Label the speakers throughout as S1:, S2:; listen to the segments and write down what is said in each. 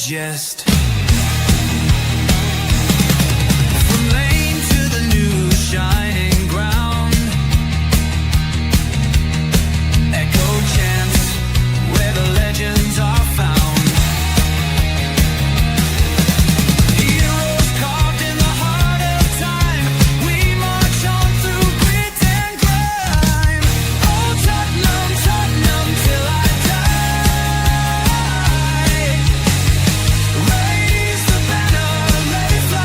S1: digest. From lane to the new shining ground, echo chants where the legends are found. Heroes carved in the heart of time, we march on through grit and grime. Oh Tottenham, Tottenham till I die. Raise the banner, let it fly.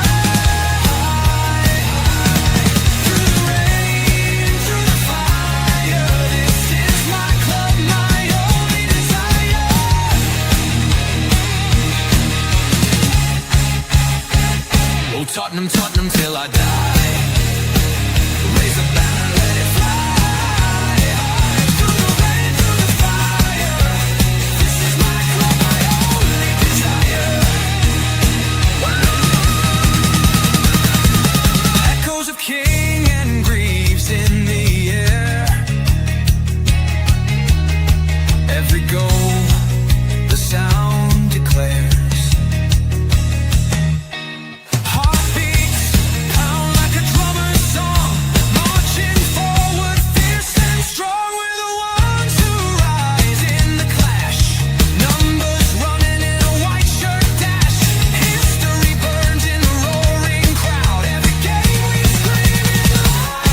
S1: Through the rain, through the fire, this is my club, my only desire. Oh Tottenham, Tottenham till I die. Raise the banner, let it fly. Through the rain, through the fire, this is my club, my only desire. Echoes of King and Greaves in the air. Every goal, the sound declares. Heartbeats pound like a drummer's song, marching forward, fierce and strong. We're the ones who rise in the clash. Numbers running in a white shirt dash. History burns in the roaring crowd. Every game we scream it loud.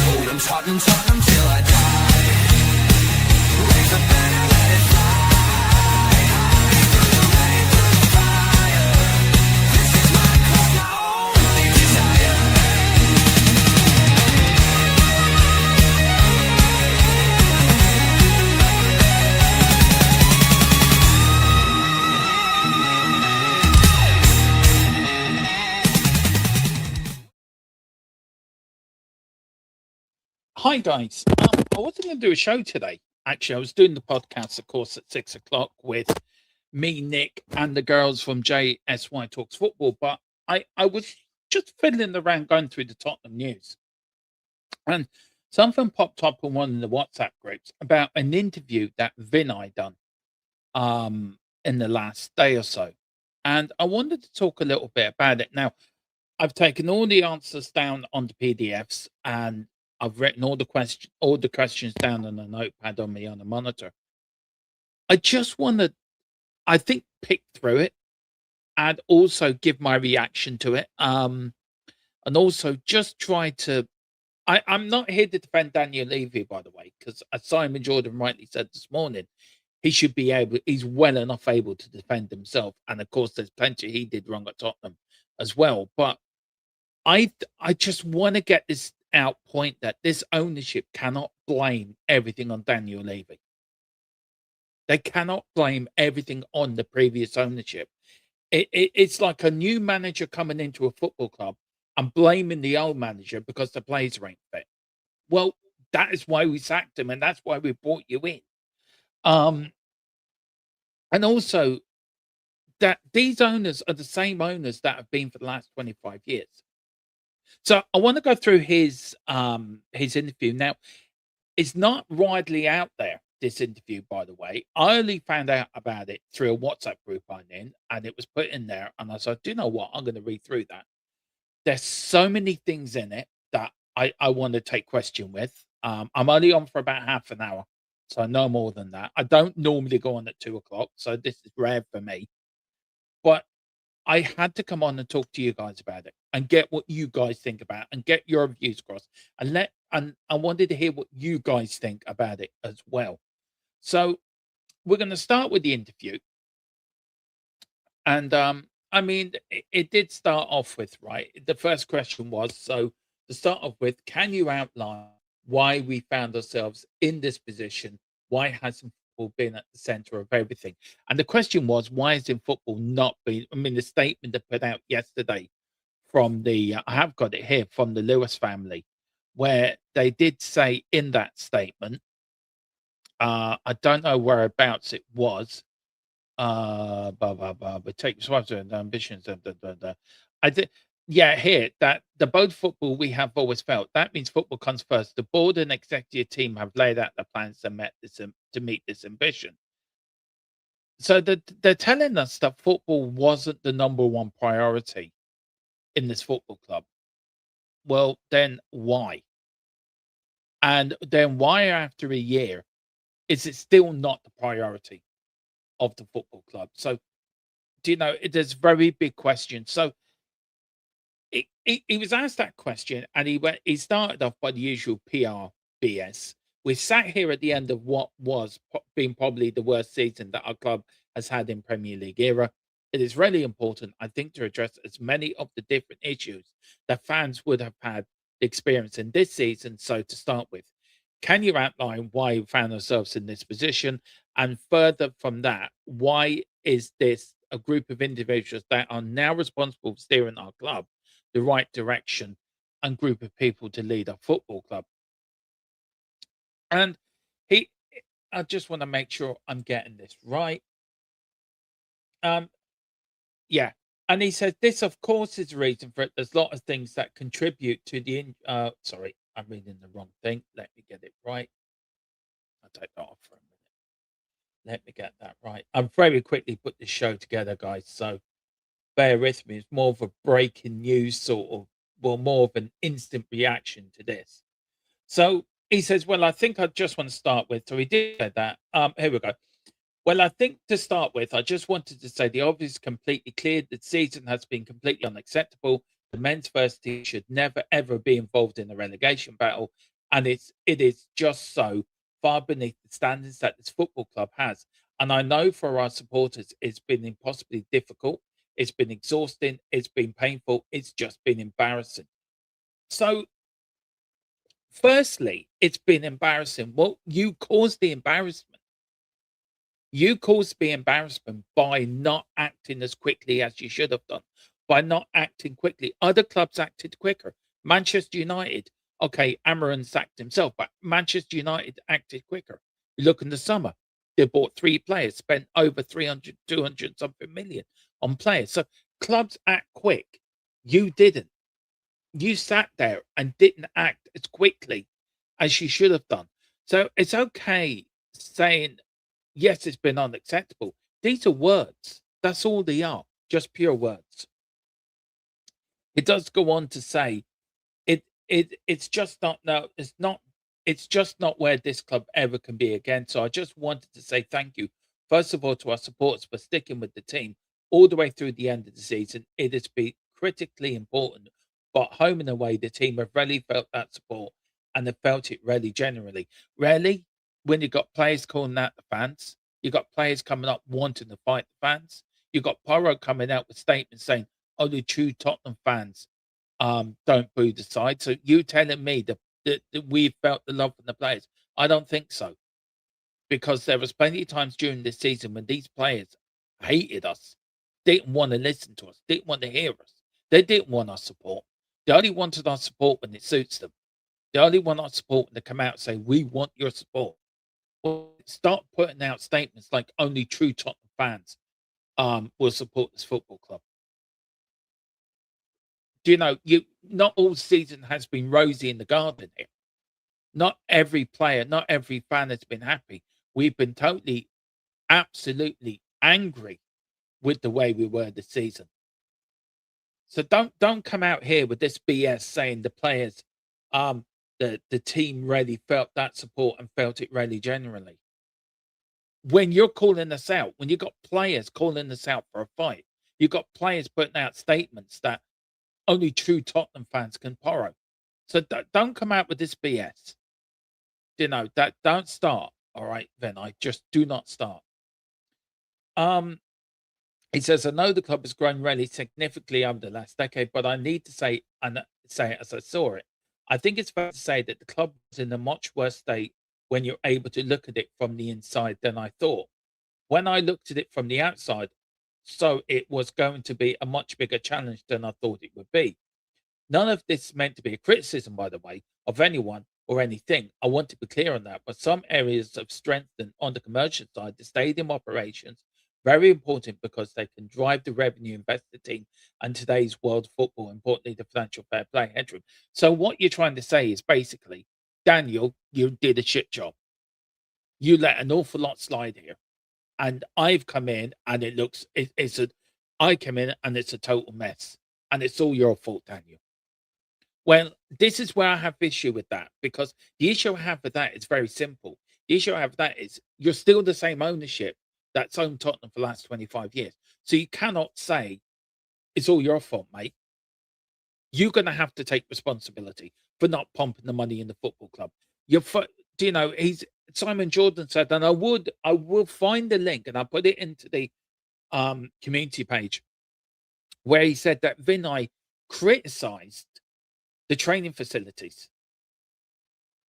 S1: Oh, I'm Tottenham, Tottenham till I die. Raise the banner, let it fly. Through the rain, through the fire, this is my club, my only desire.
S2: Hi guys. I wasn't going to do a show today. Actually, I was doing the podcast, of course, at 6 o'clock with me, Nick, and the girls from JSY Talks Football. But I was just fiddling around going through the Tottenham news, and something popped up on one of the WhatsApp groups about an interview that Vinai done in the last day or so, and I wanted to talk a little bit about it. Now, I've taken all the answers down on the PDFs, and I've written all the questions down on a notepad on me on a monitor. I just want to, I think, pick through it and also give my reaction to it. And also just try to. I'm not here to defend Daniel Levy, by the way, because as Simon Jordan rightly said this morning, he's well enough able to defend himself. And of course, there's plenty he did wrong at Tottenham as well. But I just want to get this out point that this ownership cannot blame everything on Daniel Levy. They cannot blame everything on the previous ownership. It's like a new manager coming into a football club and blaming the old manager because the players ain't fit. Well, that is why we sacked him, and that's why we brought you in. And also that these owners are the same owners that have been for the last 25 years. So I want to go through his interview. Now, it's not widely out there, this interview, by the way. I only found out about it through a WhatsApp group I'm in, and it was put in there. And I said, do you know what? I'm going to read through that. There's so many things in it that I want to take question with. I'm only on for about half an hour, so no more than that. I don't normally go on at 2 o'clock, so this is rare for me. But I had to come on and talk to you guys about it and get what you guys think about it and get your views across and I wanted to hear what you guys think about it as well. So we're going to start with the interview. And I mean, it did start off with, right? The first question was, so to start off with, can you outline why we found ourselves in this position? Why hasn't football been at the center of everything? And the question was, why has in football not been? I mean, the statement that put out yesterday from the, I have got it here, from the Lewis family, where they did say in that statement, I don't know whereabouts it was, but take your swipes and ambitions. I did, yeah, here that the both football we have always felt that means football comes first. The board and executive team have laid out the plans to meet this ambition. So they're telling us that football wasn't the number one priority in this football club. Well, then why? And then why, after a year, is it still not the priority of the football club? So, do you know, there's very big questions. So he was asked that question, and he started off by the usual PR BS. We sat here at the end of what was being probably the worst season that our club has had in Premier League era. It is really important, I think, to address as many of the different issues that fans would have had experience in this season. So, to start with, can you outline why we found ourselves in this position? And further from that, why is this a group of individuals that are now responsible for steering our club the right direction and group of people to lead a football club? And he, I just want to make sure I'm getting this right. Um, yeah. And he says this, of course, is the reason for it. There's a lot of things that contribute to the. Sorry, I'm reading the wrong thing. Let me get it right. I'll take that off for a minute. Let me get that right. I've very quickly put this show together, guys. So bear with me. It's more of a breaking news sort of, well, more of an instant reaction to this. So he says, well, I think I just want to start with. So he did say that. Here we go. Well, I think to start with, I just wanted to say the obvious completely clear. The season has been completely unacceptable. The men's first team should never ever be involved in a relegation battle, and it is just so far beneath the standards that this football club has. And I know for our supporters, it's been impossibly difficult. It's been exhausting. It's been painful. It's just been embarrassing. So, firstly, it's been embarrassing. Well, you caused the embarrassment. You caused the embarrassment by not acting as quickly as you should have done, by not acting quickly. Other clubs acted quicker. Manchester United, okay, Amaran sacked himself, but Manchester United acted quicker. You look in the summer, they bought three players, spent over 300, 200 something million on players. So clubs act quick. You didn't. You sat there and didn't act as quickly as you should have done. So it's okay saying, yes, it's been unacceptable. These are words. That's all they are, just pure words. It does go on to say it's just not, no, it's just not where this club ever can be again. So I just wanted to say thank you, first of all, to our supporters for sticking with the team all the way through the end of the season. It has been critically important, but home and away, the team have really felt that support, and have felt it really generally. Rarely, when you got players calling out the fans, you got players coming up wanting to fight the fans. You got Porro coming out with statements saying only true Tottenham fans don't boo the side. So you telling me that we felt the love from the players? I don't think so, because there was plenty of times during this season when these players hated us, didn't want to listen to us, didn't want to hear us. They didn't want our support. They only wanted our support when it suits them. They only want our support when they come out and say, we want your support. Well, start putting out statements like only true Tottenham fans will support this football club. Do you know, you not all season has been rosy in the garden here. Not every player, not every fan has been happy. We've been totally, absolutely angry with the way we were this season. So don't come out here with this BS saying the players, the team really felt that support and felt it really genuinely. When you're calling us out, when you got players calling us out for a fight, you got players putting out statements that only true Tottenham fans can borrow. So don't come out with this BS. You know that don't start. All right, then I just do not start. Um, he says, I know the club has grown really significantly over the last decade, but I need to say and say it as I saw it. I think it's fair to say that the club was in a much worse state when you're able to look at it from the inside than I thought. When I looked at it from the outside, so it was going to be a much bigger challenge than I thought it would be. None of this is meant to be a criticism, by the way, of anyone or anything. I want to be clear on that. But some areas of strengthen on the commercial side, the stadium operations, very important because they can drive the revenue, invest the team, and today's world football, importantly, the financial fair play headroom. So what you're trying to say is basically, Daniel, you did a shit job. You let an awful lot slide here. And I've come in and it looks I come in and it's a total mess. And it's all your fault, Daniel. Well, this is where I have issue with that, because the issue I have with that is very simple. The issue I have with that is you're still the same ownership that's owned Tottenham for the last 25 years. So you cannot say it's all your fault, mate. You're going to have to take responsibility for not pumping the money in the football club. He's Simon Jordan said, and I will find the link and I'll put it into the community page, where he said that Vinai criticised the training facilities,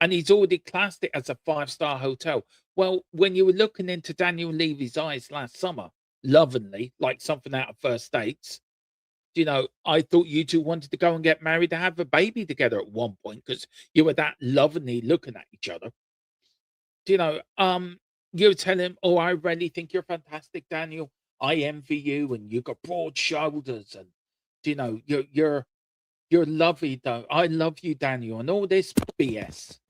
S2: and he's already classed it as a 5-star hotel. Well, when you were looking into Daniel Levy's eyes last summer, lovingly, like something out of First Dates, I thought you two wanted to go and get married to have a baby together at one point, because you were that lovingly looking at each other. You tell him, "Oh, I really think you're fantastic, Daniel. I envy you, and you've got broad shoulders, and you're lovely, though. I love you, Daniel," and all this BS.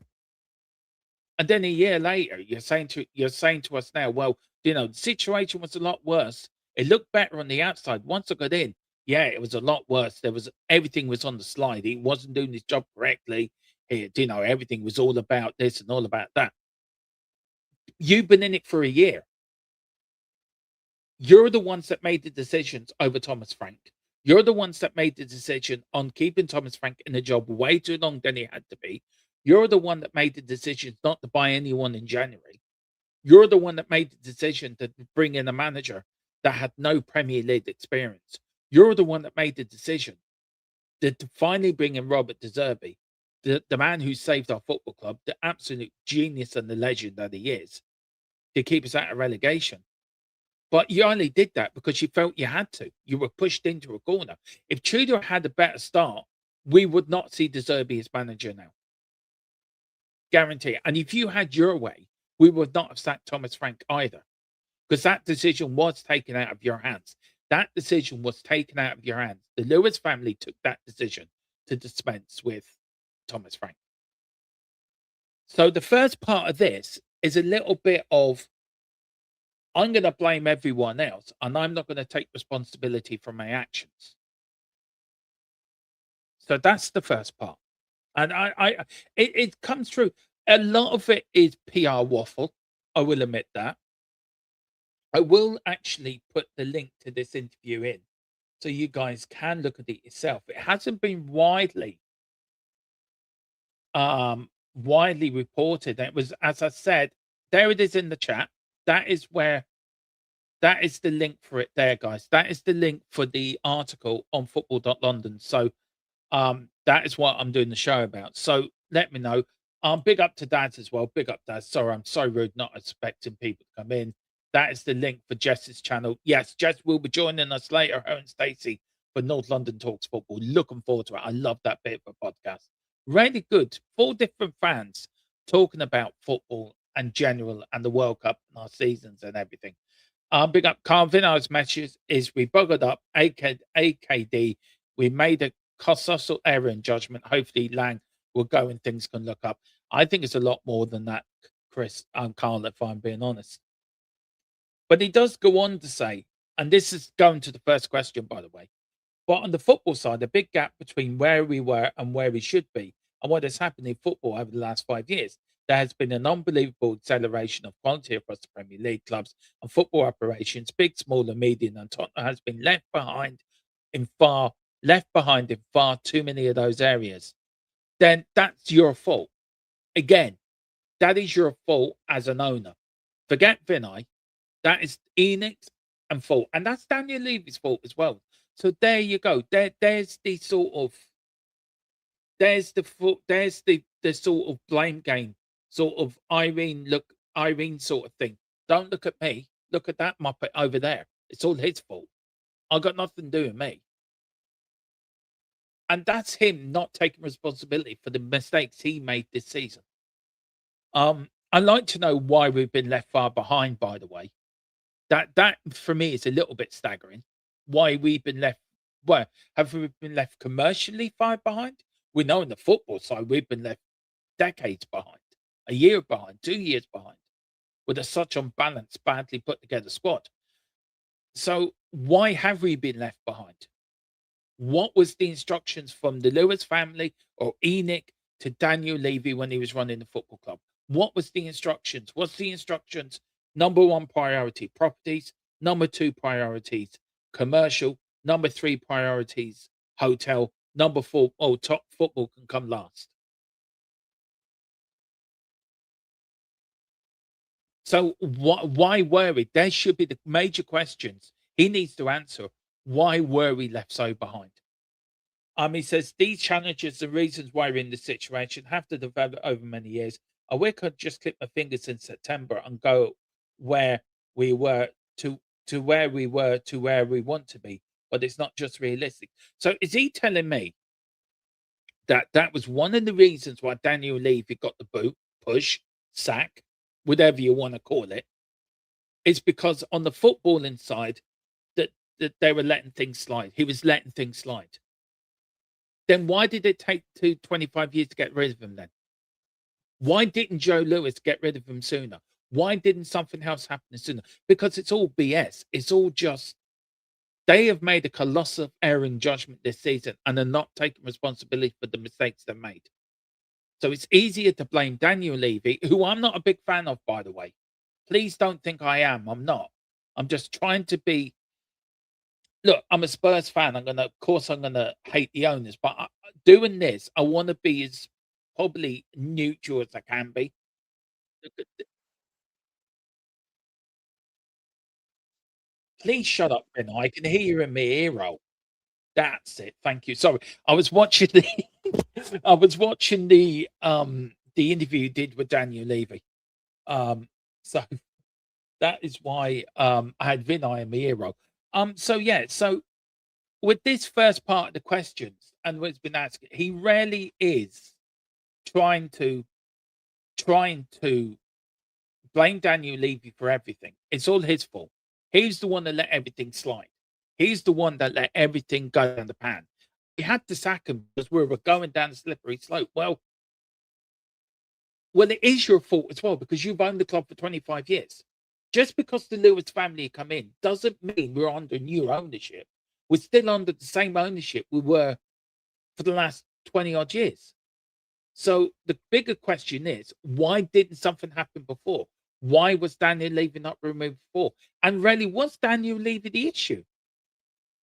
S2: And then a year later, you're saying to us now, well, the situation was a lot worse. It looked better on the outside. Once I got in, yeah, it was a lot worse. Everything was on the slide. He wasn't doing his job correctly. Everything was all about this and all about that. You've been in it for a year. You're the ones that made the decisions over Thomas Frank. You're the ones that made the decision on keeping Thomas Frank in the job way too long than he had to be. You're the one that made the decision not to buy anyone in January. You're the one that made the decision to bring in a manager that had no Premier League experience. You're the one that made the decision to finally bring in Robert De Zerbi, the man who saved our football club, the absolute genius and the legend that he is, to keep us out of relegation. But you only did that because you felt you had to. You were pushed into a corner. If Tudor had a better start, we would not see De Zerbi as manager now. Guarantee it. And if you had your way, we would not have sacked Thomas Frank either, because that decision was taken out of your hands. That decision was taken out of your hands. The Lewis family took that decision to dispense with Thomas Frank. So the first part of this is a little bit of, I'm going to blame everyone else, and I'm not going to take responsibility for my actions. So that's the first part. And it comes through. A lot of it is PR waffle. I will admit that. I will actually put the link to this interview in, so you guys can look at it yourself. It hasn't been widely reported. It was, as I said, there it is in the chat. That is the link for it there, guys. That is the link for the article on football.london. So that is what I'm doing the show about. So let me know. Big up to Daz as well. Big up, Daz. Sorry, I'm so rude, not expecting people to come in. That is the link for Jess's channel. Yes, Jess will be joining us later, her and Stacey, for North London Talks Football. Looking forward to it. I love that bit of a podcast. Really good. 4 different fans talking about football and general and the World Cup and our seasons and everything. Big up Carl Vinay's message is, we buggered up AKD. We made a colossal error in judgment. Hopefully Lang will go and things can look up. I think it's a lot more than that, Chris, Carl, if I'm being honest. But he does go on to say, and this is going to the first question, by the way, but on the football side, a big gap between where we were and where we should be, and what has happened in football over the last 5 years. There has been an unbelievable acceleration of quality across the Premier League clubs and football operations, big, small, and medium, and Tottenham has been left behind in far too many of those areas. Then that's your fault. Again, that is your fault as an owner. Forget Vinay. That is Enix and fault. And that's Daniel Levy's fault as well. So there you go. There's the sort of sort of blame game, sort of Irene sort of thing. Don't look at me. Look at that muppet over there. It's all his fault. I got nothing to do with me. And that's him not taking responsibility for the mistakes he made this season. I'd like to know why we've been left far behind, by the way. That for me is a little bit staggering. Why we've been left, well, have we been left commercially far behind? We know in the football side we've been left decades behind, a year behind, 2 years behind. with a such unbalanced, badly put together squad. So why have we been left behind? What was the instructions from the Lewis family or Enoch to Daniel Levy when he was running the football club? What was the instructions? What's the instructions? Number one priority, properties. Number two priorities, commercial. Number three priorities, hotel. Number four, oh, top football can come last. So why were we? There should be the major questions he needs to answer. Why were we left so behind? He says these challenges and reasons why we're in this situation have to develop over many years. I wish I could just clip my fingers in September and go where we were to where we were to where we want to be, but it's not just realistic. So is he telling me that that was one of the reasons why Daniel Levy got the boot, push, sack, whatever you want to call it? It's because on the footballing side that they were letting things slide. He was letting things slide. Then why did it take 25 years to get rid of him then? Why didn't Joe Lewis get rid of him sooner? Why didn't something else happen sooner? Because it's all BS. It's all just they have made a colossal error in judgment this season and are not taking responsibility for the mistakes they made. So it's easier to blame Daniel Levy, who I'm not a big fan of, by the way. Please don't think I am. I'm not. I'm just trying to be. Look, I'm a Spurs fan. Of course, I'm gonna hate the owners, but doing this, I want to be as probably neutral as I can be. Look at Please shut up, Ben. I can hear you in my ear roll. That's it. Thank you. Sorry, I was watching the I was watching the interview you did with Daniel Levy. So that is why I had Vinai in my ear roll. So yeah, so with this first part of the questions and what's been asked, he rarely is trying to trying to blame Daniel Levy for everything. It's all his fault. He's the one that let everything slide. He's the one that let everything go down the pan. He had to sack him because we were going down a slippery slope. Well, it is your fault as well because you've owned the club for 25 years. Just because the Lewis family come in doesn't mean we're under new ownership. We're still under the same ownership we were for the last 20 odd years. So the bigger question is, why didn't something happen before? Why was Daniel Levy not removed before? And really, was Daniel Levy the issue?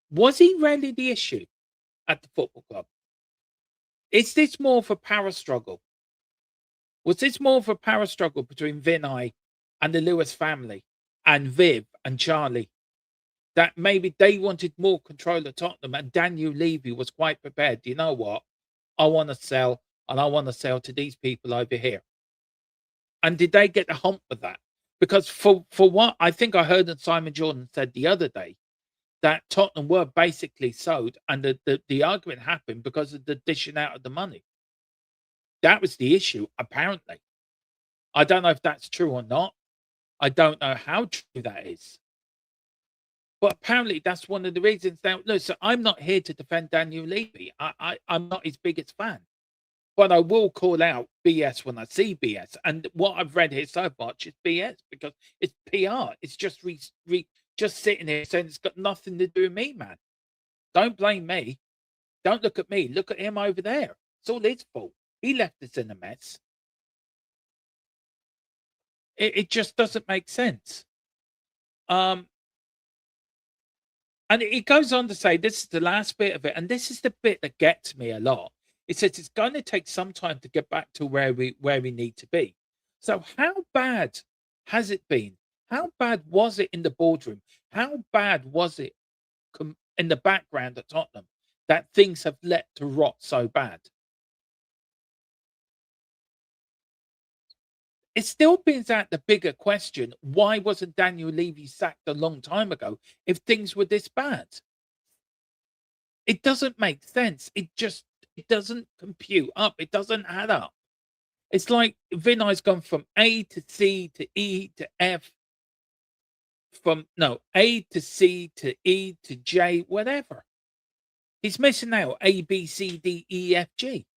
S2: Was he really the issue at the football club? Is this more of a power struggle? Was this more of a power struggle between Vinay and the Lewis family and Viv and Charlie? That maybe they wanted more control of Tottenham and Daniel Levy was quite prepared. You know what? I want to sell and I want to sell to these people over here. And did they get the hump with that? Because for what I think I heard that Simon Jordan said the other day that Tottenham were basically sold and the argument happened because of the dishing out of the money. That was the issue, apparently. I don't know if that's true or not. I don't know how true that is. But apparently that's one of the reasons. Now, look, so I'm not here to defend Daniel Levy. I'm not his biggest fan. But I will call out BS when I see BS. And what I've read here so much is BS because it's PR. It's just just sitting here saying it's got nothing to do with me, man. Don't blame me. Don't look at me. Look at him over there. It's all his fault. He left us in a mess. It just doesn't make sense. And it goes on to say, this is the last bit of it, and this is the bit that gets me a lot. It says it's going to take some time to get back to where we need to be. So how bad has it been? How bad was it in the boardroom? How bad was it in the background at Tottenham that things have let to rot so bad? It still brings out the bigger question: why wasn't Daniel Levy sacked a long time ago if things were this bad? It doesn't make sense. It doesn't compute up. It doesn't add up. It's like Vinay's gone from A to C to E to F, from no A to C to E to J, whatever. He's missing out A, B, C, D, E, F, G.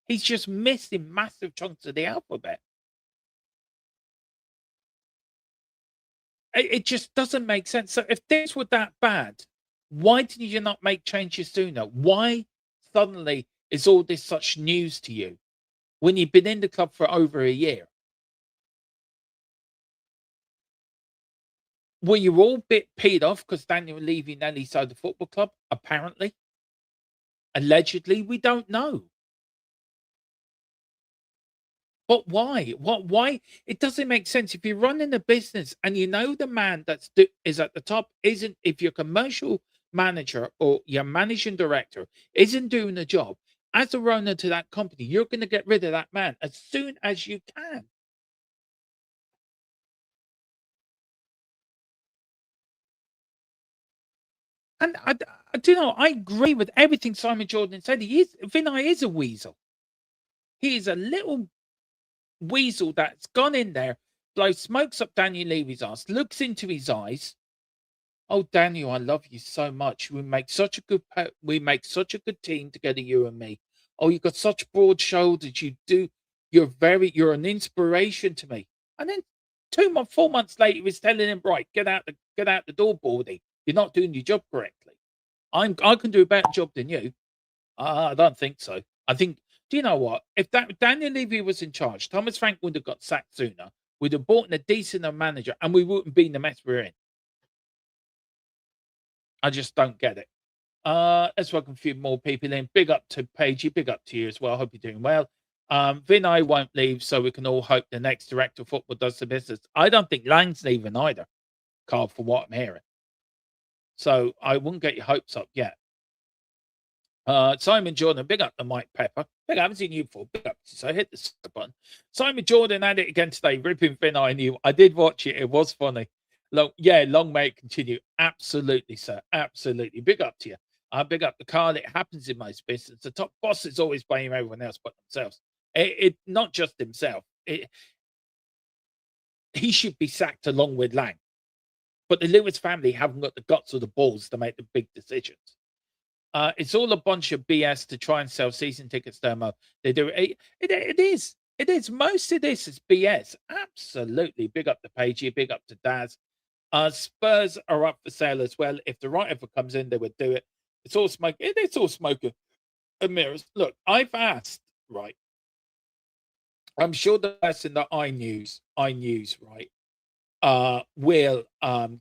S2: He's just missing massive chunks of the alphabet. It just doesn't make sense. So if things were that bad, why did you not make changes sooner? Why suddenly is all this such news to you when you've been in the club for over a year? Were you all a bit peed off because Daniel Levy nearly sold the football club? Apparently, allegedly, we don't know. But why? What? Why? It doesn't make sense. If you're running a business and you know the man is at the top isn't, if your commercial manager or your managing director isn't doing the job as a owner to that company, you're going to get rid of that man as soon as you can. And I do know. I agree with everything Simon Jordan said. Vinay is a weasel. He is a little weasel that's gone in there, blows smokes up Daniel Levy's ass, looks into his eyes. Oh, Daniel, I love you so much. We make such a good team together, you and me. Oh, you've got such broad shoulders. You're an inspiration to me. And then 4 months later, he's telling him, right, get out the door, Baldy. You're not doing your job correctly. I can do a better job than you. I don't think so. I think, do you know what? If that Daniel Levy was in charge, Thomas Frank would have got sacked sooner. We'd have bought in a decent manager, and we wouldn't be in the mess we're in. I just don't get it. Let's welcome a few more people in. Big up to Paigey, big up to you as well. Hope you're doing well. Vinay won't leave, so we can all hope the next director of football does the business. I don't think Lang's leaving either, Carl, for what I'm hearing. So I wouldn't get your hopes up yet. Simon Jordan, big up to Mike Pepper. Big, I haven't seen you before. Big up. So hit the button. Simon Jordan had it again today, ripping Vinay new. I did watch it. It was funny. Long may it continue. Absolutely, sir. Absolutely. Big up to you. Big up to Carl. It happens in most business. The top boss is always blaming everyone else but themselves. It not just himself. He should be sacked along with Lang. But the Lewis family haven't got the guts or the balls to make the big decisions. It's all a bunch of BS to try and sell season tickets to They do it. It is. It is. Most of this is BS. Absolutely. Big up to Pagey. Big up to Daz. Spurs are up for sale as well. If the right offer comes in, they would do it. It's all smoke. It's all smoke and mirrors. Look, I've asked, right? I'm sure the person that I news, right, will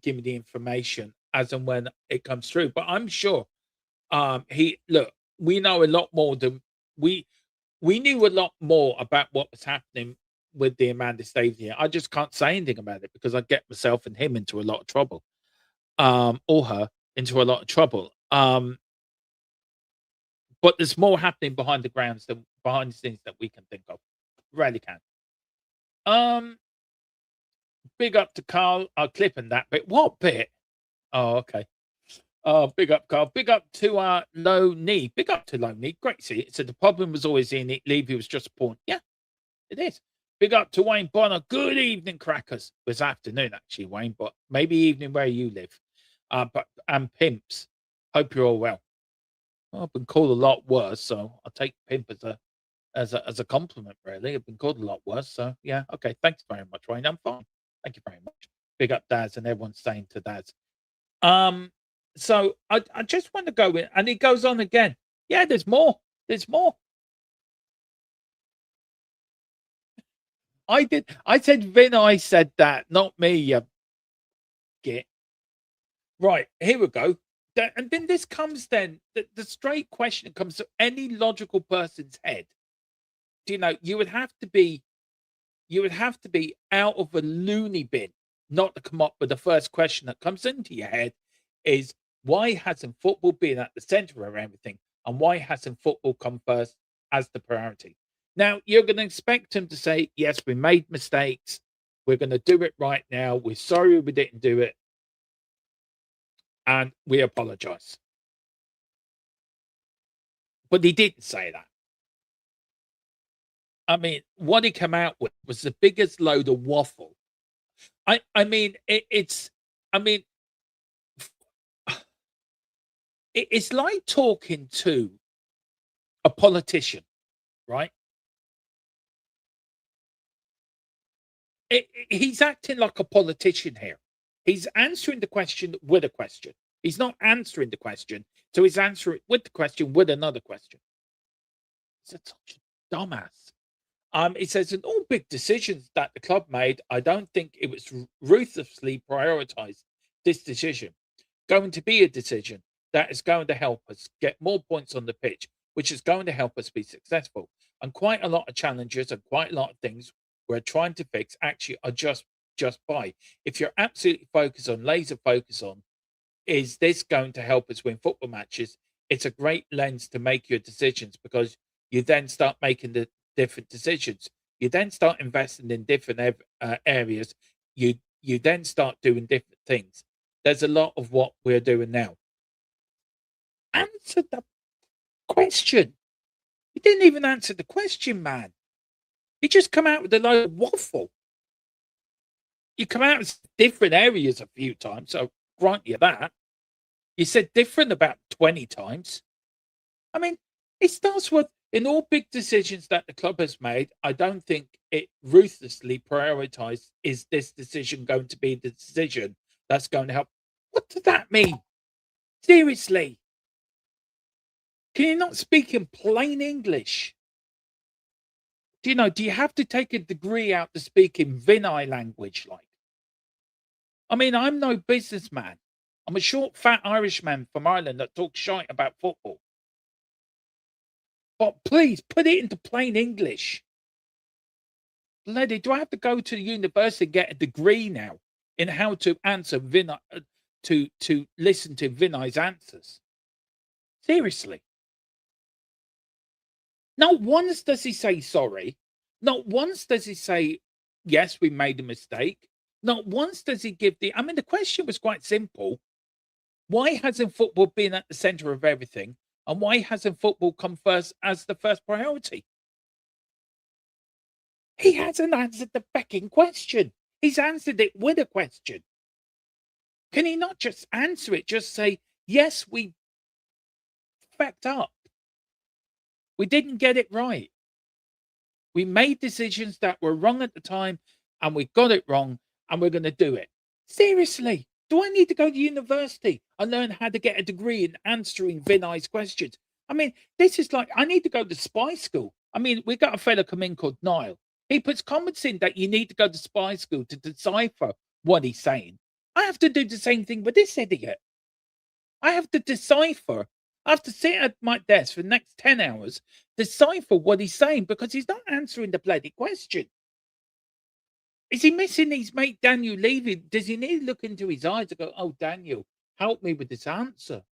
S2: give me the information as and when it comes through. But I'm sure we know a lot more than we knew a lot more about what was happening with the Amanda Stadium. I just can't say anything about it because I get myself and him into a lot of trouble. Or her into a lot of trouble. But there's more happening behind the scenes that we can think of. Rarely can. Big up to Carl. I'll clip in that bit. What bit? Oh, okay. Big up, Carl. Big up to Low Knee. Big up to Low Knee. Great to see it. So the problem was always in it. Levy was just a pawn. Yeah, it is. Big up to Wayne Bonner. Good evening, crackers. It was afternoon, actually, Wayne, but maybe evening where you live. And pimps. Hope you're all well. I've been called a lot worse, so I'll take pimp as a compliment, really. I've been called a lot worse. So yeah, okay. Thanks very much, Wayne. I'm fine. Thank you very much. Big up Daz and everyone's saying to Daz. So I just want to go in, and it goes on again. Yeah, there's more. There's more. I said Vinay said that, not me, you git. Right, here we go. And then this comes then, the straight question comes to any logical person's head. Do you know, you would have to be out of a loony bin not to come up with the first question that comes into your head is, why hasn't football been at the center of everything? And why hasn't football come first as the priority? Now, you're going to expect him to say, yes, we made mistakes. We're going to do it right now. We're sorry we didn't do it. And we apologize. But he didn't say that. I mean, what he came out with was the biggest load of waffle. It's like talking to a politician, right? He's acting like a politician here. He's answering the question with a question. He's not answering the question, so he's answering with the question with another question. It's such a dumbass. It says in all big decisions that the club made, I don't think it was ruthlessly prioritized. This decision going to be a decision that is going to help us get more points on the pitch, which is going to help us be successful. And quite a lot of challenges and quite a lot of things we're trying to fix actually are just by. If you're absolutely focused on, laser focus on, is this going to help us win football matches? It's a great lens to make your decisions because you then start making the different decisions. You then start investing in different areas. You then start doing different things. There's a lot of what we're doing now. Answer the question. He didn't even answer the question, man. He just come out with a load of waffle. You come out with different areas a few times, so grant you that. You said different about 20 times. I mean, it starts with, in all big decisions that the club has made, I don't think it ruthlessly prioritized, is this decision going to be the decision that's going to help? What does that mean? Seriously. Can you not speak in plain English? Do you have to take a degree out to speak in Vinai language? Like, I mean, I'm no businessman. I'm a short, fat Irishman from Ireland that talks shite about football. But please put it into plain English. Lady, do I have to go to the university and get a degree now in how to answer Vinai, to listen to Vinai's answers? Seriously. Not once does he say sorry. Not once does he say, yes, we made a mistake. Not once does he give the. I mean, the question was quite simple. Why hasn't football been at the center of everything? And why hasn't football come first as the first priority? He hasn't answered the fucking question. He's answered it with a question. Can he not just answer it? Just say, yes, we fucked up. We didn't get it right. We made decisions that were wrong at the time, and we got it wrong, and we're going to do it. Seriously, do I need to go to university and learn how to get a degree in answering Vinai's questions? I mean, this is like, I need to go to spy school. I mean, we got a fella come in called Niall. He puts comments in that you need to go to spy school to decipher what he's saying. I have to do the same thing with this idiot. I have to decipher. I have to sit at my desk for the next 10 hours, decipher what he's saying because he's not answering the bloody question. Is he missing his mate Daniel Levy? Does he need to look into his eyes and go, oh, Daniel, help me with this answer?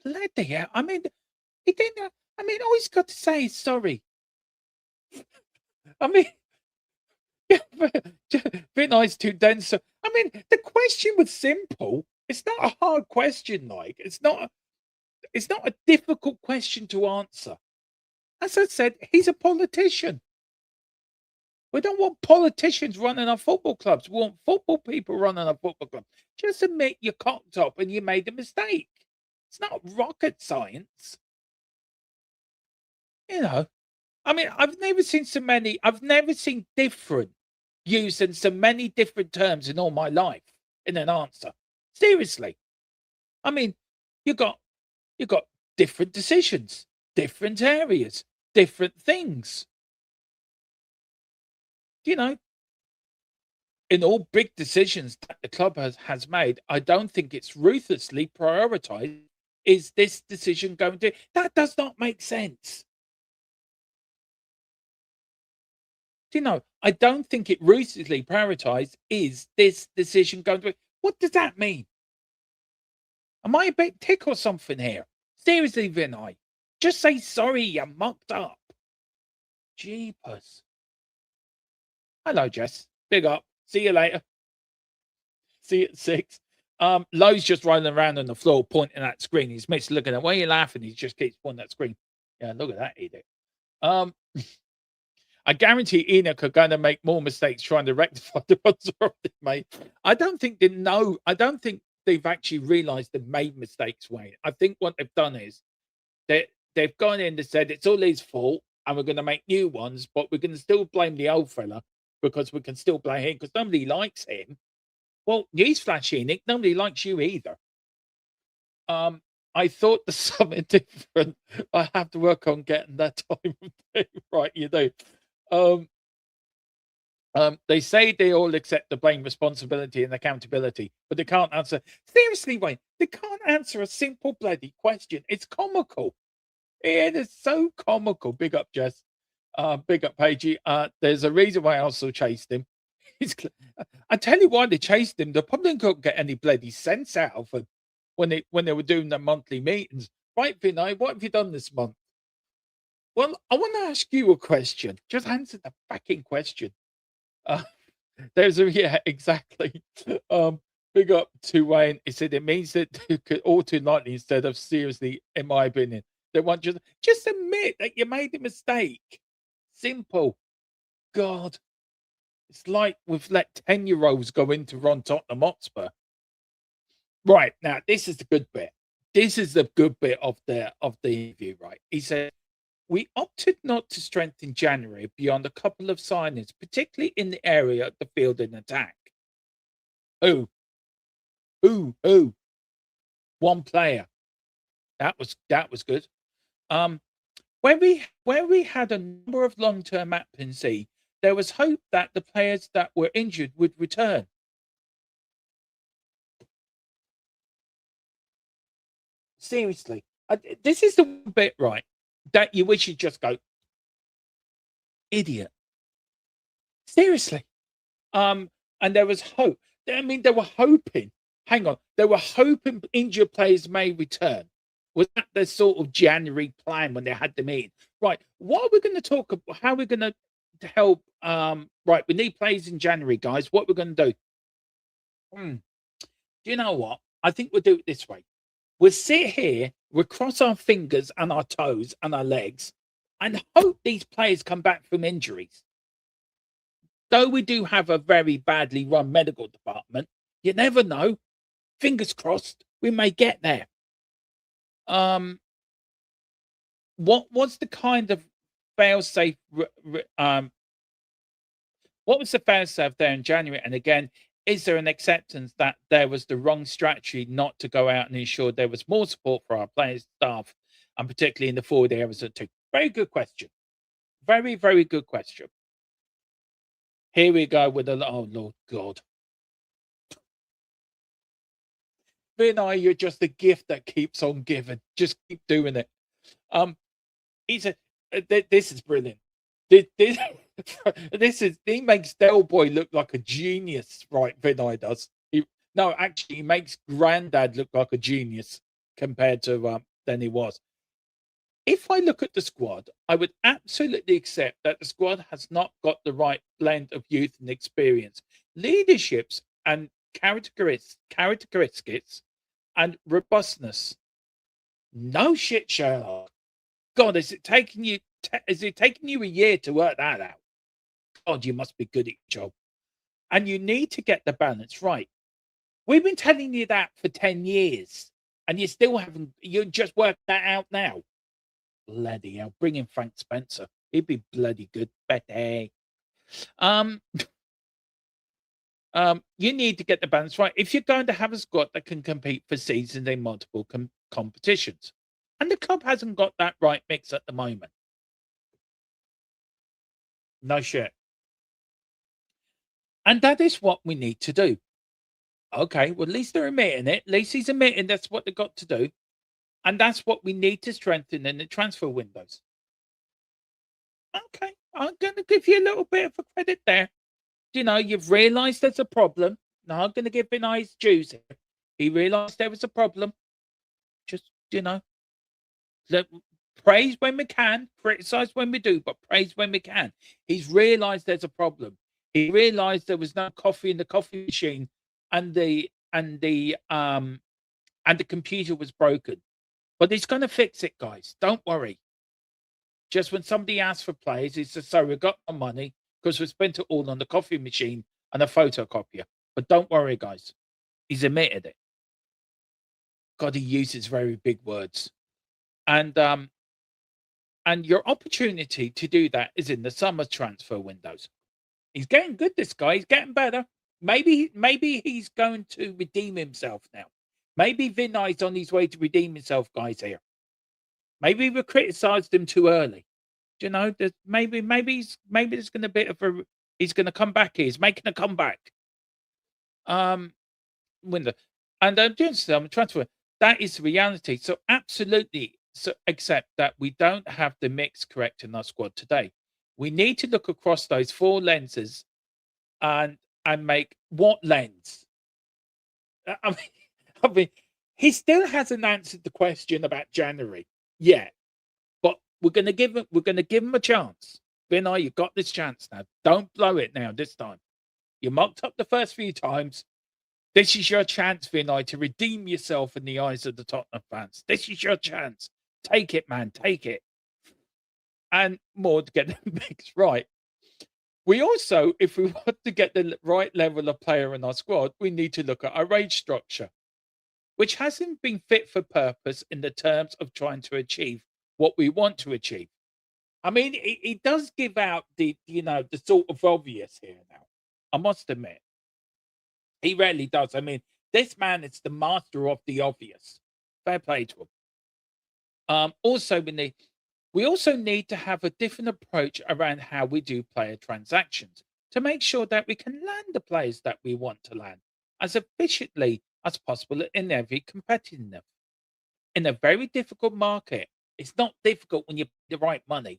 S2: Bloody hell. I mean, he didn't. I mean, all he's got to say is sorry. I mean, Vinai's too dense. I mean, the question was simple. It's not a hard question, like it's not a difficult question to answer. As I said, he's a politician. We don't want politicians running our football clubs. We want football people running our football club. Just admit you cocked up and you made a mistake. It's not rocket science. I mean, I've never seen different used in so many different terms in all my life in an answer. Seriously. I mean, you got different decisions, different areas, different things. In all big decisions that the club has made, I don't think it's ruthlessly prioritized. Is this decision going to? That does not make sense. I don't think it ruthlessly prioritized. Is this decision going to? What does that mean? Am I a bit tick or something here? Seriously, Vinai, just say sorry. You mucked up. Jeepers. Hello, Jess. Big up. See you later. See you at 6. Lowe's just rolling around on the floor, pointing at the screen. He's missed looking at. Why are you laughing? He just keeps pointing at the screen. Yeah, look at that idiot. I guarantee Enoch are going to make more mistakes trying to rectify the ones already made. I don't think they know. I don't think they've actually realised they've made mistakes, Wayne. I think what they've done is they've gone in and said it's all his fault, and we're going to make new ones, but we're going to still blame the old fella because we can still blame him because nobody likes him. Well, newsflash, Nick, nobody likes you either. I thought there's something different. I have to work on getting that time of day right, you know. Um, they say they all accept the blame, responsibility, and accountability, but they can't answer. Seriously, Wayne, they can't answer a simple bloody question. It's comical. It is so comical. Big up, Jess. Big up, Pagey. There's a reason why Arsenal chased him. I tell you why they chased him. They probably couldn't get any bloody sense out of him when they were doing their monthly meetings. Right, Vinay, what have you done this month? Well, I want to ask you a question. Just answer the fucking question. Uh, yeah, exactly. Big up to Wayne. He said it means that all too lightly instead of seriously, in my opinion. They want just admit that you made a mistake. Simple. God. It's like we've let 10-year-olds go into run Tottenham Hotspur. Right, now this is the good bit. This is the good bit of the interview, right? He said, we opted not to strengthen January beyond a couple of signings, particularly in the area of the field and attack. Who? One player. That was good. When we had a number of long-term absences, there was hope that the players that were injured would return. Seriously, this is the bit, right, that you wish you'd just go, idiot. Seriously. And there was hope. I mean, they were hoping. Hang on, they were hoping injured players may return. Was that the sort of January plan when they had the meeting? Right. What are we going to talk about? How are we going to help? Right. We need players in January, guys. What we're going to do? Do you know what? I think we'll do it this way. We'll sit here, we'll cross our fingers and our toes and our legs and hope these players come back from injuries. Though we do have a very badly run medical department, you never know. Fingers crossed, we may get there. What was the kind of fail-safe? What was the fail-safe there in January? And again, is there an acceptance that there was the wrong strategy not to go out and ensure there was more support for our players, staff, and particularly in the forward areas too? Very good question. Very, very good question. Here we go with oh Lord God. Vinay, you're just a gift that keeps on giving. Just keep doing it. This is brilliant. This is he makes Del Boy look like a genius, right? Vinay does. No, actually, he makes Granddad look like a genius compared to than he was. If I look at the squad, I would absolutely accept that the squad has not got the right blend of youth and experience, leaderships and characteristics and robustness. No shit, Sherlock. God, is it taking you a year to work that out? God, you must be good at your job. And you need to get the balance right. We've been telling you that for 10 years, and you still haven't, you just worked that out now. Bloody hell, bring in Frank Spencer. He'd be bloody good. Betty. You need to get the balance right if you're going to have a squad that can compete for seasons in multiple competitions. And the club hasn't got that right mix at the moment. No shit. And that is what we need to do. Okay, well, at least they're admitting it. At least he's admitting that's what they've got to do. And that's what we need to strengthen in the transfer windows. Okay, I'm going to give you a little bit of a credit there. You know, you've realised there's a problem. Now I'm going to give Vinai his dues here. He realised there was a problem. Just, you know, praise when we can, criticise when we do, but praise when we can. He's realised there's a problem. He realised there was no coffee in the coffee machine, and the computer was broken. But he's going to fix it, guys. Don't worry. Just when somebody asks for players, he says, "So we got our money because we spent it all on the coffee machine and a photocopier." But don't worry, guys. He's admitted it. God, he uses very big words. And your opportunity to do that is in the summer transfer windows. He's getting good, this guy. He's getting better. maybe he's going to redeem himself now. Maybe Vinay's on his way to redeem himself, guys. Here, maybe we criticised him too early. Do you know? Maybe there's going to be a bit of a he's going to come back. Here. He's making a comeback. Um, window, and I'm doing some transfer. That is the reality. So absolutely, so accept that we don't have the mix correct in our squad today. We need to look across those four lenses and make what lens. I mean, I mean, he still hasn't answered the question about January yet. But we're going to give him. We're going to give him a chance. Vinay, you got this chance now. Don't blow it now. This time, you mucked up the first few times. This is your chance, Vinay, to redeem yourself in the eyes of the Tottenham fans. This is your chance. Take it, man. Take it. And more to get the mix right. We also, if we want to get the right level of player in our squad, we need to look at our age structure, which hasn't been fit for purpose in the terms of trying to achieve what we want to achieve. I mean, it does give out the sort of obvious here now. I must admit, he rarely does. I mean, this man is the master of the obvious. Fair play to him. Also, we also need to have a different approach around how we do player transactions to make sure that we can land the players that we want to land as efficiently as possible in every competitive. In a very difficult market, it's not difficult when you pay the right money.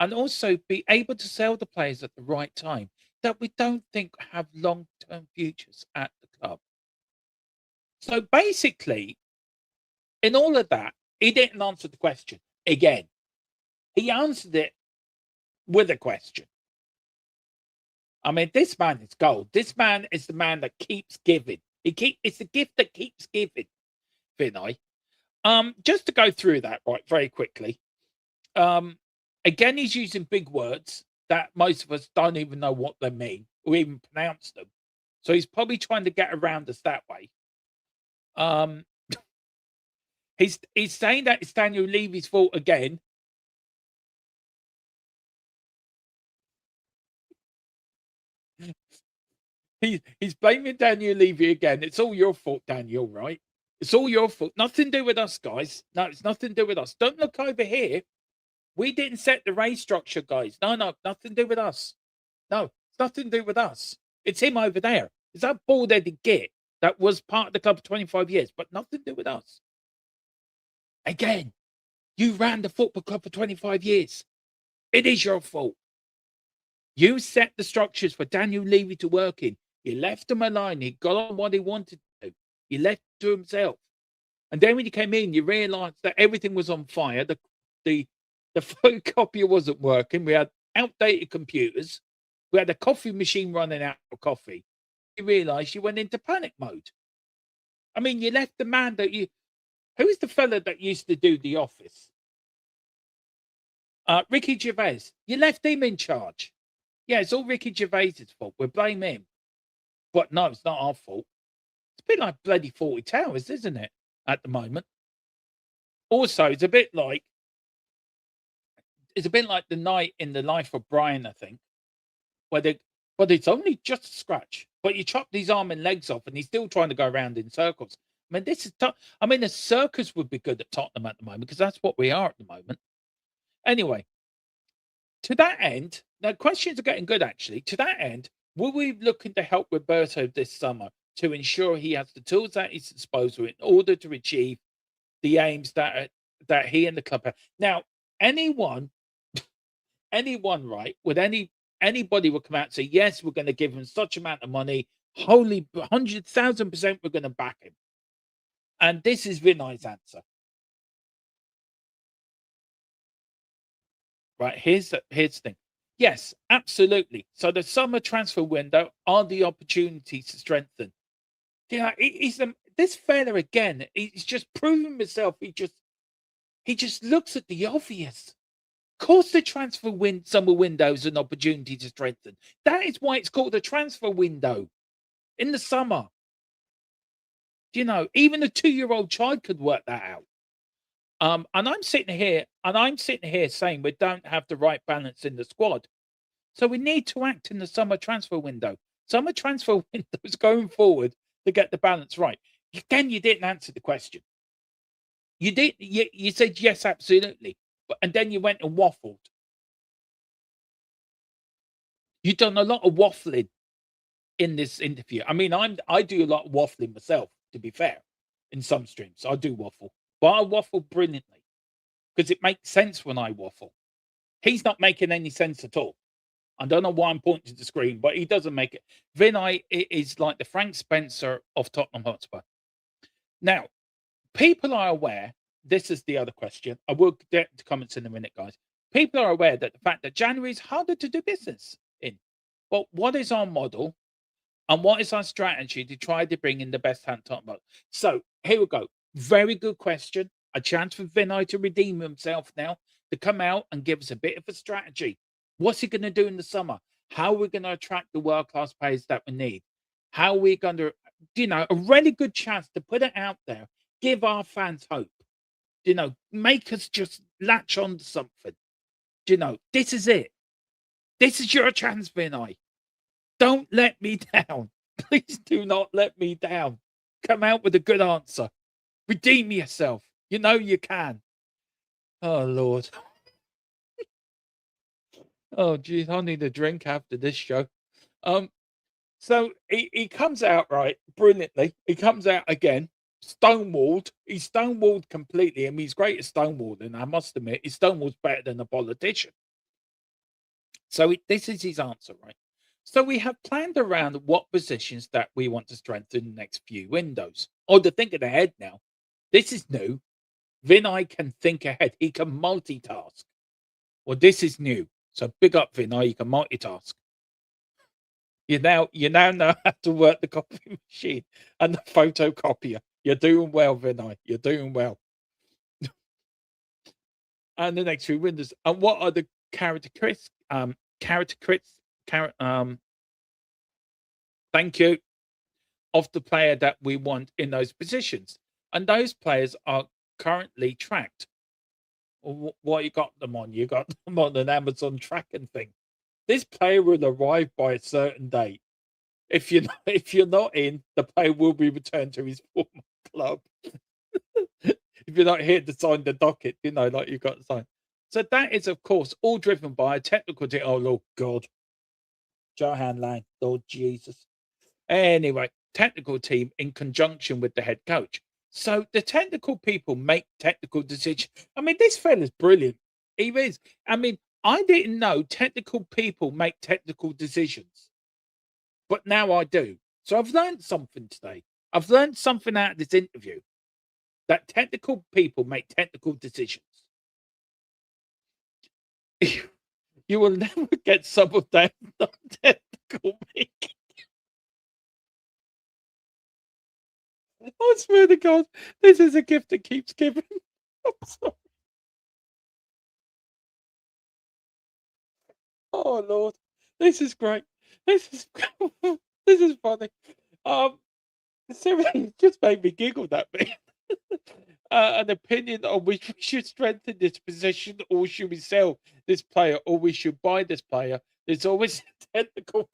S2: And also be able to sell the players at the right time that we don't think have long-term futures at the club. So basically, in all of that, he didn't answer the question again. He answered it with a question. I mean, this man is gold. This man is the man that keeps giving. It's the gift that keeps giving, Vinay. Just to go through that right very quickly. Again, he's using big words that most of us don't even know what they mean or even pronounce them. So he's probably trying to get around us that way. He's saying that it's Daniel Levy's fault again. He's blaming Daniel Levy again. It's all your fault, Daniel, right? It's all your fault. Nothing to do with us, guys. No, it's nothing to do with us. Don't look over here. We didn't set the race structure, guys. No, nothing to do with us. No, it's nothing to do with us. It's him over there. It's that bald-headed git that was part of the club for 25 years, but nothing to do with us. Again, you ran the football club for 25 years. It is your fault. You set the structures for Daniel Levy to work in. You left him alone. He got on what he wanted to do. He left to himself. And then when you came in, you realised that everything was on fire. The photocopier wasn't working. We had outdated computers. We had a coffee machine running out of coffee. You realised you went into panic mode. I mean, you left the man that you... Who's the fella that used to do The Office? Ricky Gervais. You left him in charge. Yeah, it's all Ricky Gervais's fault. We blame him. But no, it's not our fault. It's a bit like bloody 40 Towers, isn't it? At the moment. Also, it's a bit like the night in the life of Brian, I think, but it's only just a scratch. But you chop his arm and legs off, and he's still trying to go around in circles. I mean, this is tough. I mean, a circus would be good at Tottenham at the moment because that's what we are at the moment. Anyway, to that end, now questions are getting good actually. To that end, will we be looking to help Roberto this summer to ensure he has the tools at his disposal in order to achieve the aims that he and the club have? Now, anyone, right, anybody would come out and say, yes, we're going to give him such amount of money, holy 100,000% we're going to back him. And this is Vinay's answer. Right, here's the thing. Yes, absolutely. So the summer transfer window are the opportunities to strengthen. Yeah, this fella again. He's just proven himself. He just looks at the obvious. Of course, the summer window is an opportunity to strengthen. That is why it's called a transfer window in the summer. Even a 2-year-old child could work that out. And I'm sitting here saying we don't have the right balance in the squad. So we need to act in the summer transfer window. Summer transfer windows going forward to get the balance right. Again, you didn't answer the question. You did. You said yes, absolutely, and then you went and waffled. You've done a lot of waffling in this interview. I mean, I do a lot of waffling myself. To be fair, in some streams, I do waffle, but I waffle brilliantly because it makes sense when I waffle. He's not making any sense at all. I don't know why I'm pointing to the screen, but he doesn't make it. Vinai is like the Frank Spencer of Tottenham Hotspur. Now, people are aware. This is the other question. I will get to comments in a minute, guys. People are aware that the fact that January is harder to do business in. But what is our model and what is our strategy to try to bring in the best hand top model? So here we go. Very good question. A chance for Vinai to redeem himself now, to come out and give us a bit of a strategy. What's he going to do in the summer? How are we going to attract the world-class players that we need? How are we going to, a really good chance to put it out there, give our fans hope, make us just latch on to something. This is it. This is your chance, Vinai. Don't let me down. Please do not let me down. Come out with a good answer. Redeem yourself. You know you can. Oh, Lord. Oh, geez, I need a drink after this show. So he comes out right brilliantly. He comes out again, stonewalled. He's stonewalled completely. I mean, he's great at stonewalling. I must admit, his stonewall's better than a politician. So this is his answer, right? So we have planned around what positions that we want to strengthen in the next few windows. Oh, to think ahead now. This is new. Vinai can think ahead. He can multitask. Well, this is new. So big up, Vinai. You can multitask. You now know how to work the copy machine and the photocopier. You're doing well, Vinai. You're doing well. And the next few windows. And what are the characteristics? Thank you, of the player that we want in those positions. And those players are currently tracked. What you got them on? You got them on an Amazon tracking thing. This player will arrive by a certain date. If you're not in, the player will be returned to his former club. If you're not here to sign the docket, like you've got to sign. So that is, of course, all driven by a technical team. Oh, Lord God. Johan Lang. Lord Jesus. Anyway, technical team in conjunction with the head coach. So the technical people make technical decisions. I mean, this fella's brilliant. He is. I mean, I didn't know technical people make technical decisions, but now I do. So I've learned something today. I've learned something out of this interview, that technical people make technical decisions. You will never get some of that non-technical making. I swear to God, this is a gift that keeps giving. I'm sorry. Oh Lord, this is great. This is this is funny. Seriously, it just made me giggle that bit. An opinion on which we should strengthen this position, or should we sell this player, or we should buy this player. There's always a technical.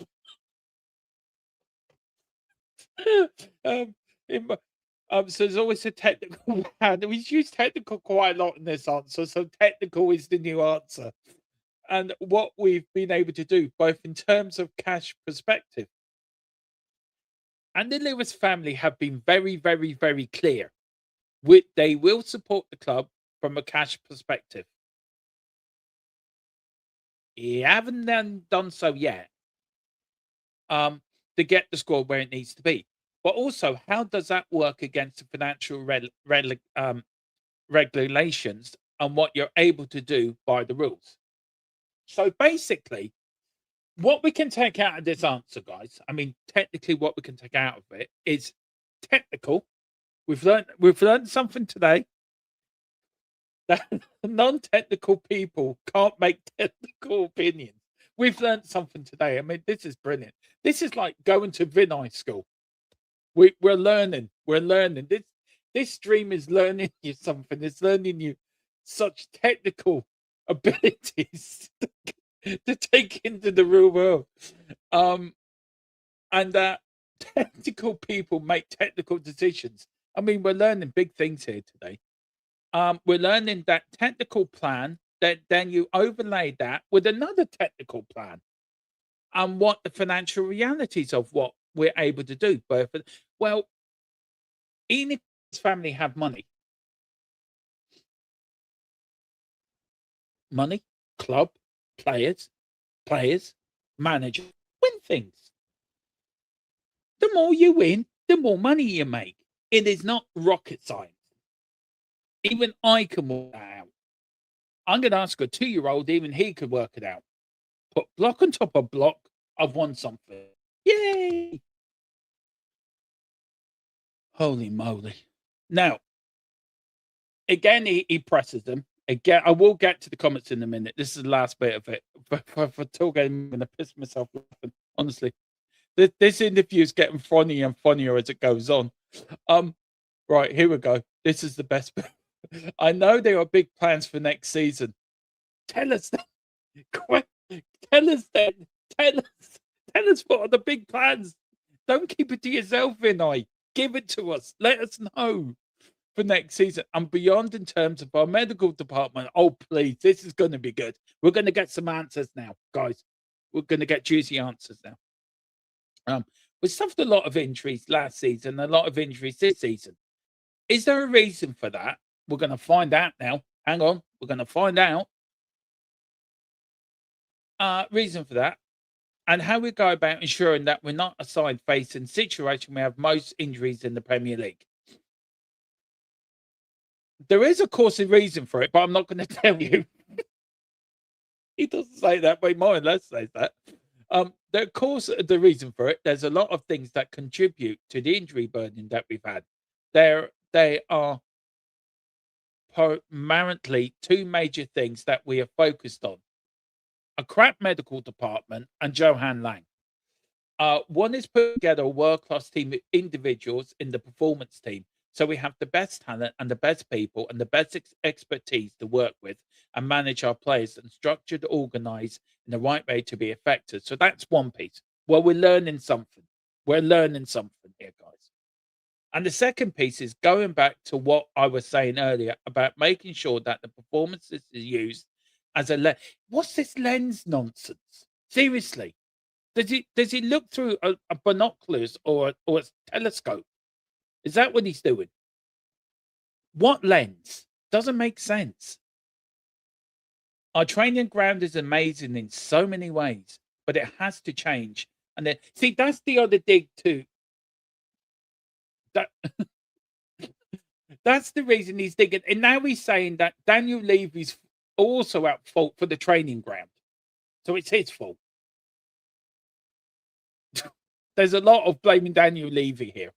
S2: So there's always a technical hand. We use technical quite a lot in this answer, so technical is the new answer. And what we've been able to do, both in terms of cash perspective, and the Lewis family have been very, very, very clear. They will support the club from a cash perspective. You haven't done so yet, to get the score where it needs to be. But also, how does that work against the financial regulations and what you're able to do by the rules? So basically, what we can take out of this answer, guys, I mean, technically, what we can take out of it is technical. We've learned something today, that non-technical people can't make technical opinions. We've learned something today. I mean, this is brilliant. This is like going to Vinai school. We're learning. We're learning. This stream is learning you something. It's learning you such technical abilities to take into the real world. and technical people make technical decisions. I mean, we're learning big things here today. We're learning that technical plan, that then you overlay that with another technical plan and what the financial realities of what we're able to do. Well, even if his family have money, club, players, manager, win things. The more you win, the more money you make. It is not rocket science. Even I can work that out. I'm going to ask a 2-year-old, even he could work it out. Put block on top of block, I've won something. Yay! Holy moly. Now, again, he presses them. Again, I will get to the comments in a minute. This is the last bit of it. For talking, I'm going to piss myself laughing. Honestly, this interview is getting funnier and funnier as it goes on. Right, here we go. This is the best bit. I know there are big plans for next season. Tell us then. Tell us then. Tell us what are the big plans. Don't keep it to yourself, Vinai. Give it to us. Let us know for next season and beyond in terms of our medical department. Oh, please, this is going to be good. We're going to get some answers now, guys. We're going to get juicy answers now. We suffered a lot of injuries last season, a lot of injuries this season. Is there a reason for that? We're going to find out now. Hang on. We're going to find out reason for that and how we go about ensuring that we're not a side facing situation we have most injuries in the Premier League. There is, of course, a reason for it, but I'm not going to tell you. He doesn't say that, but he more or less says that. Of course, the reason for it, there's a lot of things that contribute to the injury burden that we've had. They are primarily two major things that we are focused on. A crap medical department and Johan Lang. One is put together a world-class team of individuals in the performance team. So we have the best talent and the best people and the best expertise to work with and manage our players and structured, organize in the right way to be effective. So that's one piece. Well, we're learning something. We're learning something here, guys. And the second piece is going back to what I was saying earlier about making sure that the performances is used as a lens. What's this lens nonsense? Seriously. Does he look through a binoculars or a telescope? Is that what he's doing? What lens? Doesn't make sense. Our training ground is amazing in so many ways, but it has to change. And then, see, that's the other dig too. That that's the reason he's digging. And now he's saying that Daniel Levy's also at fault for the training ground. So it's his fault. There's a lot of blaming Daniel Levy here.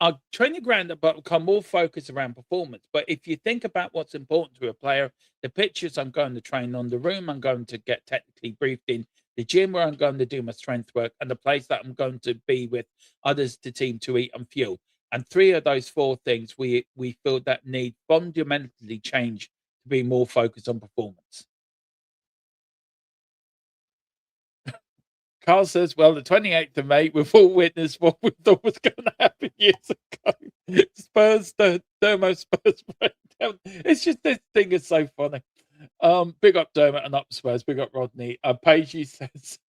S2: Our training ground have become more focused around performance. But if you think about what's important to a player, the pitches I'm going to train on, the room I'm going to get technically briefed in, the gym where I'm going to do my strength work, and the place that I'm going to be with others, the team to eat and fuel. And 3 of those 4 things we feel that need fundamentally change to be more focused on performance. Carl says, well, the 28th of May, we've all witnessed what we thought was going to happen years ago. Spurs, Dermo Spurs breakdown. It's just, this thing is so funny. Big up Dermot and up Spurs. Big up Rodney. Paige says,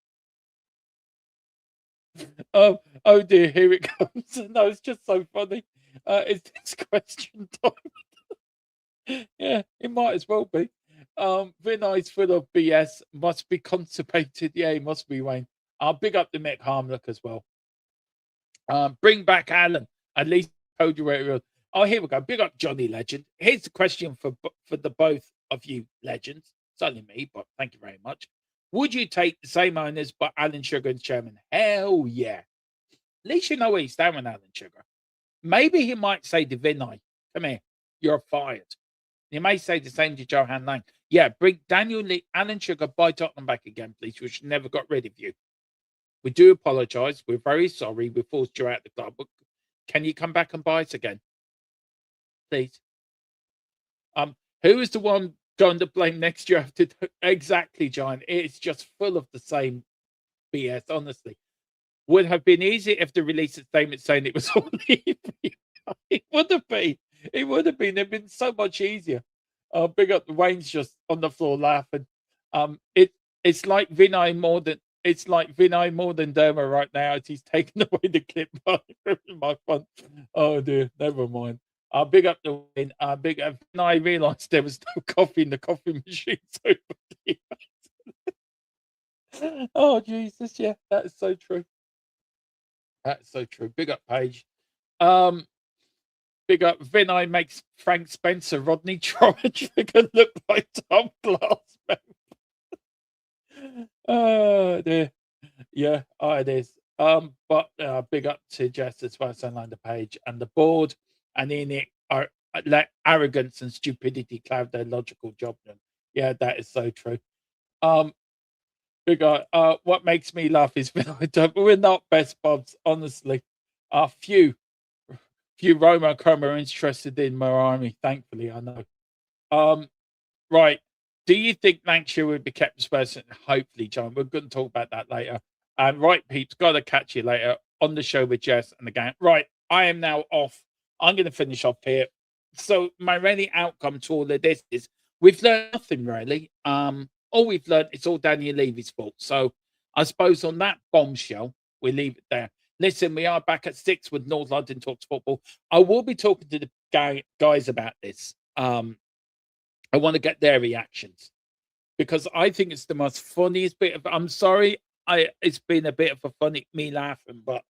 S2: oh dear, here it comes. No, it's just so funny. Is this question time? Yeah, it might as well be. Vinai's full of BS. Must be constipated. Yeah, he must be, Wayne. I'll big up the Mick Harmlock as well. Bring back Alan. At least I told you where it was. Oh, here we go. Big up Johnny Legend. Here's the question for the both of you legends. It's only me, but thank you very much. Would you take the same owners but Alan Sugar as chairman? Hell yeah. At least you know where he's standing with Alan Sugar. Maybe he might say to Vinai, come here, you're fired. He may say the same to Johan Lang. Yeah, bring Daniel Lee, Alan Sugar, buy Tottenham back again, please. We should never got rid of you. We do apologise. We're very sorry. We forced you out the club. But can you come back and buy us again? Please. Who is the one going to blame next year after exactly, Giant? It's just full of the same BS, honestly. would have been easy if they released a statement saying it was all Levy. It would have been. It would have been. It'd been so much easier. Big up the Wayne's just on the floor laughing. It's like Vinai more than Derma right now as he's taken away the clip from my fun. Oh dear, never mind. Big up the Wayne. Big up. I realised there was no coffee in the coffee machine. So oh Jesus, yeah, that is so true. That's so true. Big up Paige. Big up Vinai makes Frank Spencer Rodney Trowbridge figure look like Tom Glass. Oh dear. Yeah, it is. But big up to Jess as well as online the page and the board, and in it are let arrogance and stupidity cloud their logical judgment. Yeah, that is so true. Big up. What makes me laugh is we're not best buds, honestly. Few Roma Chroma are interested in Miami, thankfully, I know. Right. Do you think Lancashire would be kept Spurs? Hopefully, John. We're going to talk about that later. Right, peeps, got to catch you later on the show with Jess and the gang. Right, I am now off. I'm going to finish off here. So my really outcome to all of this is we've learned nothing really. All we've learned is all Daniel Levy's fault. So I suppose on that bombshell, we leave it there. Listen, we are back at 6 with North London Talks Football. I will be talking to the guys about this. I want to get their reactions because I think it's the most funniest bit of. I'm sorry, it's been a bit of a funny me laughing, but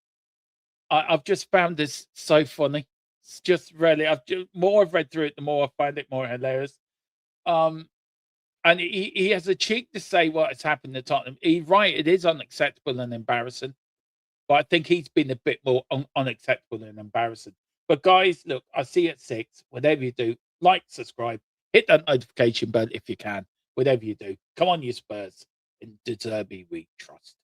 S2: I've just found this so funny. It's just really. More I've read through it, the more I find it more hilarious. And he has a cheek to say what has happened to Tottenham. He's right, it is unacceptable and embarrassing. But I think he's been a bit more unacceptable and embarrassing. But guys, look, I'll see you at 6. Whatever you do, like, subscribe, hit that notification bell if you can. Whatever you do. Come on, you Spurs. In the Derby we trust.